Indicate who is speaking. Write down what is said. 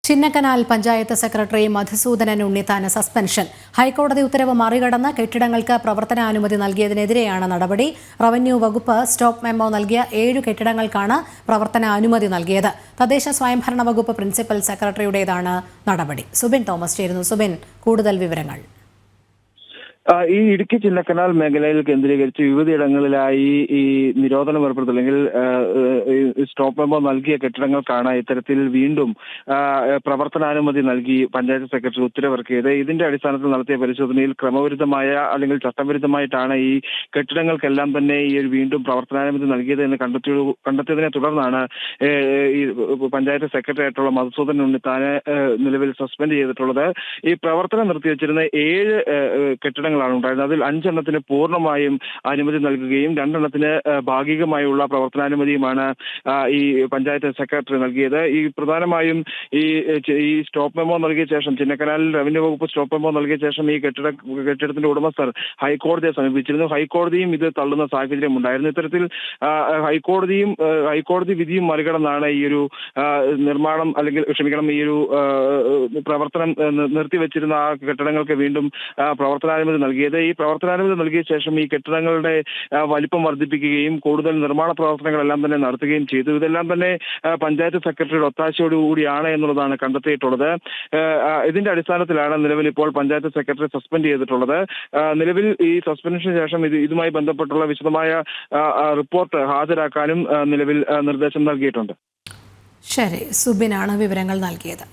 Speaker 1: Chinnakanal panchayat secretary Madhusudanan ഉണ്ണിത്താന് suspension. ഹൈക്കോടതി ഉത്തരവ് മറികടന്ന് കെട്ടിടങ്ങൾക്ക് പ്രവർത്തനാനുമതി നൽകിയതിനെതിരെയാണ് നടപടി. റവന്യൂ വകുപ്പ് സ്റ്റോപ്പ് മെമ്മോ നൽകിയ 7 കെട്ടിടങ്ങൾക്കാണ് പ്രവർത്തനാനുമതി നൽകിയത്. തദ്ദേശ സ്വയംഭരണ വകുപ്പ് പ്രിൻസിപ്പൽ സെക്രട്ടറിയുടേതാണ് നടപടി. സുബിൻ തോമസ് ചേരുന്നു. സുബിൻ, കൂടുതൽ വിവരങ്ങൾ.
Speaker 2: ഈ ഇടുക്കി ചിന്നക്കനാൽ മേഖലയിൽ കേന്ദ്രീകരിച്ച് വിവിധയിടങ്ങളിലായി ഈ നിരോധനം ഏർപ്പെടുത്തി അല്ലെങ്കിൽ സ്റ്റോപ്പ് മെമ്മോ നൽകിയ കെട്ടിടങ്ങൾക്കാണ് ഇത്തരത്തിൽ വീണ്ടും പ്രവർത്തനാനുമതി നൽകി പഞ്ചായത്ത് സെക്രട്ടറി ഉത്തരവിറക്കിയത്. ഇതിന്റെ അടിസ്ഥാനത്തിൽ നടത്തിയ പരിശോധനയിൽ ക്രമവിരുദ്ധമായ അല്ലെങ്കിൽ ചട്ടവിരുദ്ധമായിട്ടാണ് ഈ കെട്ടിടങ്ങൾക്കെല്ലാം തന്നെ ഈ വീണ്ടും പ്രവർത്തനാനുമതി നൽകിയത് എന്ന് കണ്ടെത്തിയതിനെ തുടർന്നാണ് ഈ പഞ്ചായത്ത് സെക്രട്ടറി ആയിട്ടുള്ള മധുസൂദനൻ ഉണ്ണിത്താനെ നിലവിൽ സസ്പെൻഡ് ചെയ്തിട്ടുള്ളത്. ഈ പ്രവർത്തനം നിർത്തിവെച്ചിരുന്ന 7 കെട്ടിടങ്ങൾ ഉണ്ടായിരുന്നത്. അതിൽ 5 എണ്ണത്തിന് പൂർണ്ണമായും അനുമതി നൽകുകയും 2 എണ്ണത്തിന് ഭാഗികമായുള്ള പ്രവർത്തനാനുമതിയുമാണ് ഈ പഞ്ചായത്ത് സെക്രട്ടറി നൽകിയത്. ഈ പ്രധാനമായും ഈ സ്റ്റോപ്പ് മെമ്മോ നൽകിയ ശേഷം ചിന്നക്കനാലിൽ റവന്യൂ വകുപ്പ് സ്റ്റോപ്പ് മെമ്മോ നൽകിയ ശേഷം ഈ കെട്ടിടത്തിന്റെ ഉടമസ്ഥർ ഹൈക്കോടതിയെ സമീപിച്ചിരുന്നു. ഹൈക്കോടതിയും ഇത് തള്ളുന്ന സാഹചര്യം ഉണ്ടായിരുന്നു. ഇത്തരത്തിൽ ഹൈക്കോടതി വിധിയും മറികടന്നാണ് ഈ ഒരു നിർമ്മാണം ഈ ഒരു പ്രവർത്തനം നിർത്തിവെച്ചിരുന്ന ആ കെട്ടിടങ്ങൾക്ക് വീണ്ടും പ്രവർത്തനാനുമതി നൽകിയത്. ഈ പ്രവർത്തനാനുമതി നൽകിയ ശേഷം ഈ കെട്ടിടങ്ങളുടെ വലിപ്പം വർദ്ധിപ്പിക്കുകയും കൂടുതൽ നിർമ്മാണ പ്രവർത്തനങ്ങളെല്ലാം തന്നെ നടത്തുകയും ചെയ്തു. ഇതെല്ലാം തന്നെ പഞ്ചായത്ത് സെക്രട്ടറിയുടെ ഒത്താശയോടുകൂടിയാണ് എന്നുള്ളതാണ് കണ്ടെത്തിയിട്ടുള്ളത്. ഇതിന്റെ അടിസ്ഥാനത്തിലാണ് നിലവിൽ ഇപ്പോൾ പഞ്ചായത്ത് സെക്രട്ടറി സസ്പെൻഡ് ചെയ്തിട്ടുള്ളത്. നിലവിൽ ഈ സസ്പെൻഷന് ശേഷം ഇതുമായി ബന്ധപ്പെട്ടുള്ള വിശദമായ റിപ്പോർട്ട് ഹാജരാക്കാനും നിലവിൽ നിർദ്ദേശം നൽകിയിട്ടുണ്ട്.
Speaker 1: ശരി, സുബിനാണ് വിവരങ്ങൾ നൽകിയത്.